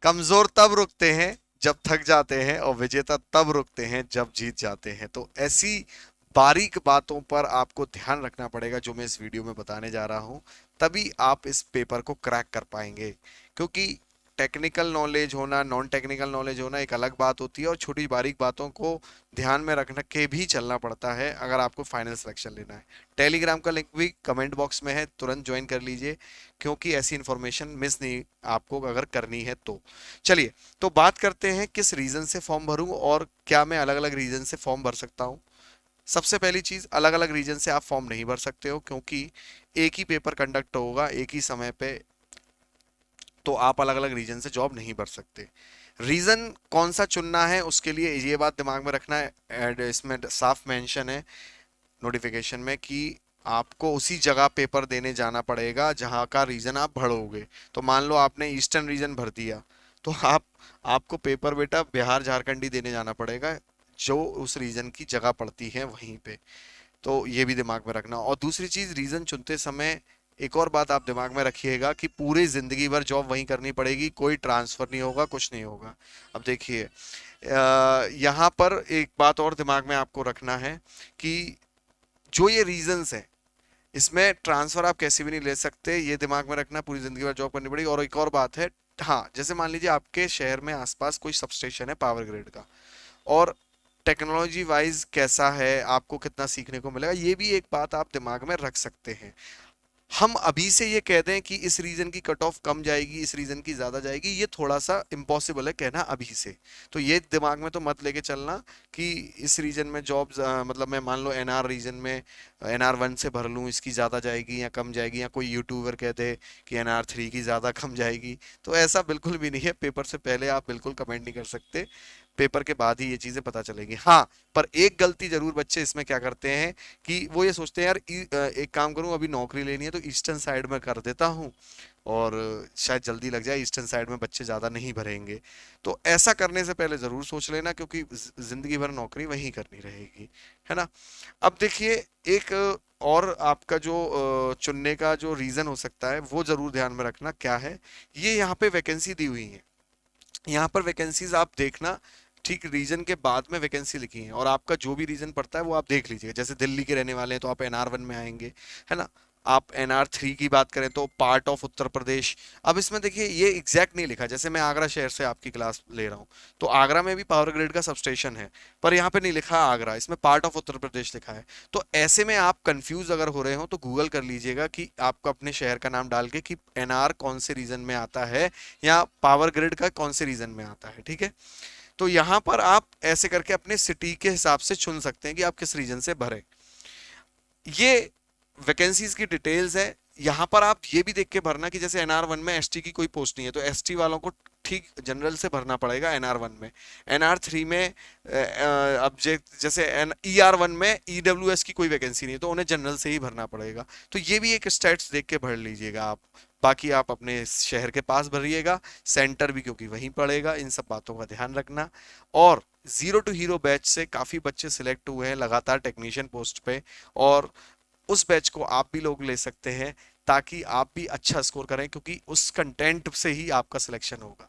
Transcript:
कमजोर तब रुकते हैं जब थक जाते हैं, और विजेता तब रुकते हैं जब जीत जाते हैं। तो ऐसी बारीक बातों पर आपको ध्यान रखना पड़ेगा जो मैं इस वीडियो में बताने जा रहा हूं, तभी आप इस पेपर को क्रैक कर पाएंगे। क्योंकि टेक्निकल नॉलेज होना, नॉन टेक्निकल नॉलेज होना एक अलग बात होती है, और छोटी बारीक बातों को ध्यान में रख के भी चलना पड़ता है अगर आपको फाइनल सिलेक्शन लेना है। टेलीग्राम का लिंक भी कमेंट बॉक्स में है, तुरंत ज्वाइन कर लीजिए, क्योंकि ऐसी इन्फॉर्मेशन मिस नहीं आपको अगर करनी है तो। चलिए, तो बात करते हैं किस रीजन से फॉर्म भरूं और क्या मैं अलग अलग रीजन से फॉर्म भर सकता हूं। सबसे पहली चीज, अलग अलग रीजन से आप फॉर्म नहीं भर सकते हो, क्योंकि एक ही पेपर कंडक्ट होगा एक ही समय पे, तो आप अलग अलग रीजन से जॉब नहीं भर सकते। रीजन कौन सा चुनना है उसके लिए ये बात दिमाग में रखना है, इसमें साफ मेंशन है नोटिफिकेशन में कि आपको उसी जगह पेपर देने जाना पड़ेगा जहां का रीजन आप भरोगे। तो मान लो आपने ईस्टर्न रीजन भर दिया, तो आपको पेपर बेटा बिहार झारखंड ही देने जाना पड़ेगा, जो उस रीजन की जगह पड़ती है वहीं पे। तो ये भी दिमाग में रखना। और दूसरी चीज, रीजन चुनते समय एक और बात आप दिमाग में रखिएगा कि पूरी जिंदगी भर जॉब वहीं करनी पड़ेगी, कोई ट्रांसफर नहीं होगा, कुछ नहीं होगा। अब देखिए, यहाँ पर एक बात और दिमाग में आपको रखना है कि जो ये रीजंस हैं, इसमें ट्रांसफर आप कैसे भी नहीं ले सकते, ये दिमाग में रखना, पूरी जिंदगी भर जॉब करनी पड़ेगी। और एक और बात है, हाँ, जैसे मान लीजिए आपके शहर में आसपास कोई सबस्टेशन है पावर ग्रिड का, और टेक्नोलॉजी वाइज कैसा है, आपको कितना सीखने को मिलेगा, ये भी एक बात आप दिमाग में रख सकते हैं। हम अभी से ये कह दें कि इस रीजन की कट ऑफ कम जाएगी, इस रीजन की ज्यादा जाएगी, ये थोड़ा सा इम्पॉसिबल है कहना अभी से। तो ये दिमाग में तो मत लेके चलना कि इस रीजन में जॉब्स, मतलब मैं मान लो एनआर रीजन में NR1 से भर लूँ, इसकी ज्यादा जाएगी या कम जाएगी, या कोई यूट्यूबर कह दे कि NR3 की ज्यादा कम जाएगी। तो ऐसा बिल्कुल भी नहीं है, पेपर से पहले आप बिल्कुल कमेंट नहीं कर सकते, पेपर के बाद ही ये चीजें पता चलेगी। हाँ, पर एक गलती जरूर बच्चे इसमें क्या करते हैं कि वो ये सोचते हैं यार एक काम करूं, अभी नौकरी लेनी है तो ईस्टर्न साइड में कर देता हूं, और शायद जल्दी लग जाए, ईस्टर्न साइड में बच्चे ज़्यादा नहीं भरेंगे। तो ऐसा करने से पहले ज़रूर सोच लेना, क्योंकि ज़िंदगी भर नौकरी वहीं करनी रहेगी, है ना। अब देखिए, एक और आपका जो चुनने का जो रीज़न हो सकता है वो ज़रूर ध्यान में रखना क्या है। ये यहाँ पे वैकेंसी दी हुई है, यहाँ पर वैकेंसीज आप देखना, ठीक रीजन के बाद में वैकेंसी लिखी है, और आपका जो भी रीजन पड़ता है वो आप देख लीजिएगा। जैसे दिल्ली के रहने वाले हैं तो आप NR1 में आएंगे, है ना। आप NR3 की बात करें तो पार्ट ऑफ उत्तर प्रदेश। अब इसमें देखिए ये एग्जैक्ट नहीं लिखा, जैसे मैं आगरा शहर से आपकी क्लास ले रहा हूँ, तो आगरा में भी पावर ग्रिड का सबस्टेशन है, पर यहाँ पे नहीं लिखा आगरा, इसमें पार्ट ऑफ उत्तर प्रदेश लिखा है। तो ऐसे में आप कंफ्यूज अगर हो रहे हो तो गूगल कर लीजिएगा कि आपको अपने शहर का नाम डाल के कि NR कौन से रीजन में आता है, या पावर ग्रिड का कौन से रीजन में आता है, ठीक है। तो यहां पर आप ऐसे करके अपने सिटी के हिसाब से चुन सकते हैं कि आप किस रीजन से भरें। ये वैकेंसीज की डिटेल्स है। यहां पर आप ये भी देख के भरना कि जैसे NR1 में ST की कोई पोस्ट नहीं है, तो ST वालों को ठीक जनरल से भरना पड़ेगा NR1 में। NR3 में अब जैसे ER1 में EWS की कोई वैकेंसी नहीं है, तो उन्हें जनरल से ही भरना पड़ेगा। तो ये भी एक स्टेट्स देख के भर लीजिएगा आप। बाकी आप अपने शहर के पास भरिएगा, सेंटर भी क्योंकि वहीं पड़ेगा, इन सब बातों का ध्यान रखना। और जीरो टू हीरो बैच से काफी बच्चे सिलेक्ट हुए हैं लगातार टेक्नीशियन पोस्ट पे, और उस बैच को आप भी लोग ले सकते हैं, ताकि आप भी अच्छा स्कोर करें, क्योंकि उस कंटेंट से ही आपका सिलेक्शन होगा।